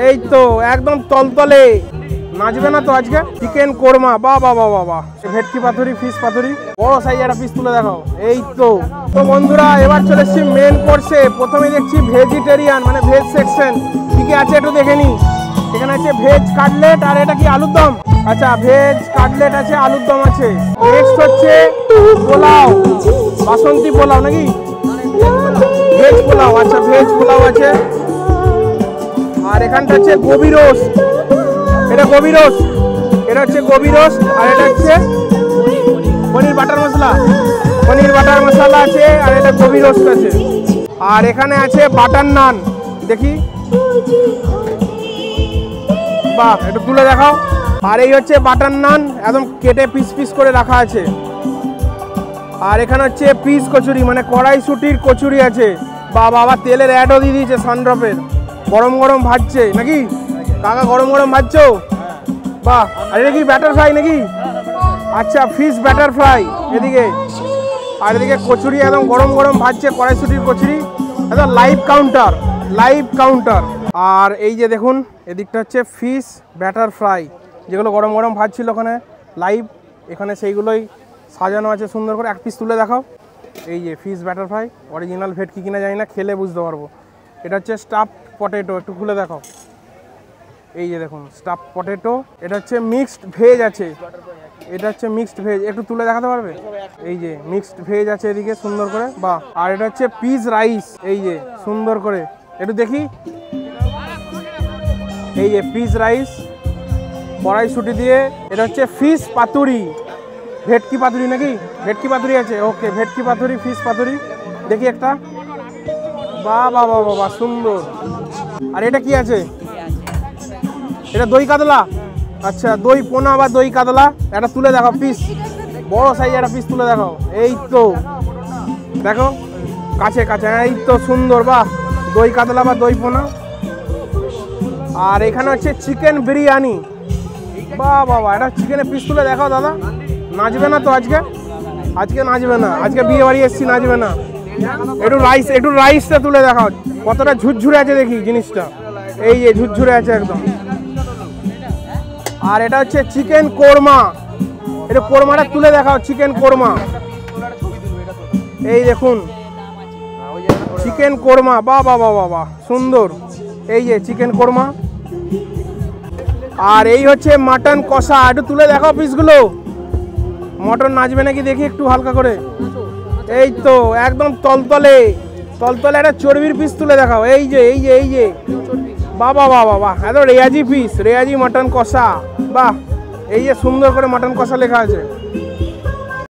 এই তো একদম তলতলে। নাচবে না তো আজকে? চিকেন কোরমা, বাহ বাহ বাহ বাহ বাহ। ভেটকি পাতুরি, ফিশ পাতুরি, বড় সাইজ একটা পিস তুলে দেখাও। এই তো বন্ধুরা, এবার চলে এসেছি মেন কোর্সে। প্রথমে দেখছি ভেজিটেরিয়ান মানে ভেজ সেকশন। কি কি আছে একটু দেখে নি। এখানে আছে ভেজ কাটলেট, আর এটা কি আলুর দম? আচ্ছা, ভেজ কাটলেট আছে, আলুর দম আছে। নেক্সট হচ্ছে পোলাও, বাসন্তী পোলাও নাকি? ভেজ পোলাও, আচ্ছা ভেজ পোলাও আছে। আর এখানটা হচ্ছে গোবি রোস্ট, এটা গোবি রোস্ট, এটা হচ্ছে গোবি রোস্ট। আর এটা হচ্ছে পনির বাটার মশলা, পনির বাটার মশলা আছে। আর এটা গোবি রোস্ট আছে। আর এখানে আছে বাটার নান, দেখি, বাহ, একটু তুলে দেখাও। আর এই হচ্ছে বাটার নান, একদম কেটে পিস পিস করে রাখা আছে। আর এখানে হচ্ছে পিস কচুরি মানে কড়াইশুটির কচুরি আছে। বাবা, আবার তেলের অ্যাডও দিয়ে দিয়েছে সানড্রপের। গরম গরম ভাজছে নাকি কাকা? গরম গরম ভাজছো, বাহ। আর এটা কি ব্যাটার ফ্রাই নাকি? আচ্ছা, ফিশ ব্যাটার ফ্রাই এদিকে। আর এদিকে কচুরি একদম গরম গরম ভাজছে, কড়াইশুটির কচুরি, একদম লাইভ কাউন্টার, লাইভ কাউন্টার। আর এই যে দেখুন, এদিকটা হচ্ছে ফিশ ব্যাটার ফ্রাই, যেগুলো গরম গরম ভাজছিল ওখানে লাইভ, এখানে সেইগুলোই সাজানো আছে সুন্দর করে। এক পিস তুলে দেখাও। এই যে ফিশ ব্যাটার ফ্রাই, অরিজিনাল ভেটকি কিনা জানি না, খেলে বুঝতে পারবো। এটা হচ্ছে স্টাফড পটেটো, একটু খুলে দেখাও। এই যে দেখুন স্টাফড পটেটো। এটা হচ্ছে মিক্সড ভেজ আছে, এটা হচ্ছে মিক্সড ভেজ, একটু তুলে দেখাতে পারবে? এই যে মিক্সড ভেজ আছে এদিকে সুন্দর করে, বাহ। আর এটা হচ্ছে পিস রাইস, এই যে সুন্দর করে, একটু দেখি। এই যে পিস রাইস কড়াইশুটি দিয়ে। এটা হচ্ছে ফিশ পাতুরি, ভেটকি পাতুরি নাকি? ভেটকি পাতুরি আছে, ওকে, ভেটকি পাতুরি, ফিশ পাতুরি, দেখি একটা, বাহ বাহ বাহ বাহ, সুন্দর। আর এটা কি আছে? এটা দই কাতলা, আচ্ছা দই পোনা বা দই কাতলা। একটা তুলে দেখাও পিস, বড় সাইজ একটা পিস তুলে দেখাও। এই তো দেখো কাছে কাছে, এই তো সুন্দর, বাহ, দই কাতলা বা দই পোনা। আর এখানে হচ্ছে চিকেন বিরিয়ানি, বাহ বাবা, এটা চিকেনের পিস তুলে দেখাও দাদা। নাচবে না তো আজকে? আজকে নাচবে না, আজকে বিয়ে বাড়ি এসছি, নাচবে না। একটু রাইসটা তুলে দেখাও, কতটা ঝুরঝুরে আছে দেখি জিনিসটা। এই যে ঝুরঝুরে আছে একদম। আর এটা হচ্ছে চিকেন কোরমা, এটা কোরমাটা তুলে দেখাও, চিকেন কোরমা। এই দেখুন চিকেন কোরমা, বাহ বাহ বাহ বাহ, সুন্দর। এই যে চিকেন কোরমা। আর এই হচ্ছে মাটন কষা, একটু তুলে দেখাও পিসগুলো। মটন নাচবে নাকি দেখি একটু হালকা করে। এই তো একদম তলতলে তলতলে একটা চর্বির পিস তুলে দেখাও। এই যে এই যে এই যে, বাবা বাবা বাহ, এত রেয়াজি পিস, রেয়াজি মাটন কষা, বাহ। এই যে সুন্দর করে মাটন কষা লেখা আছে।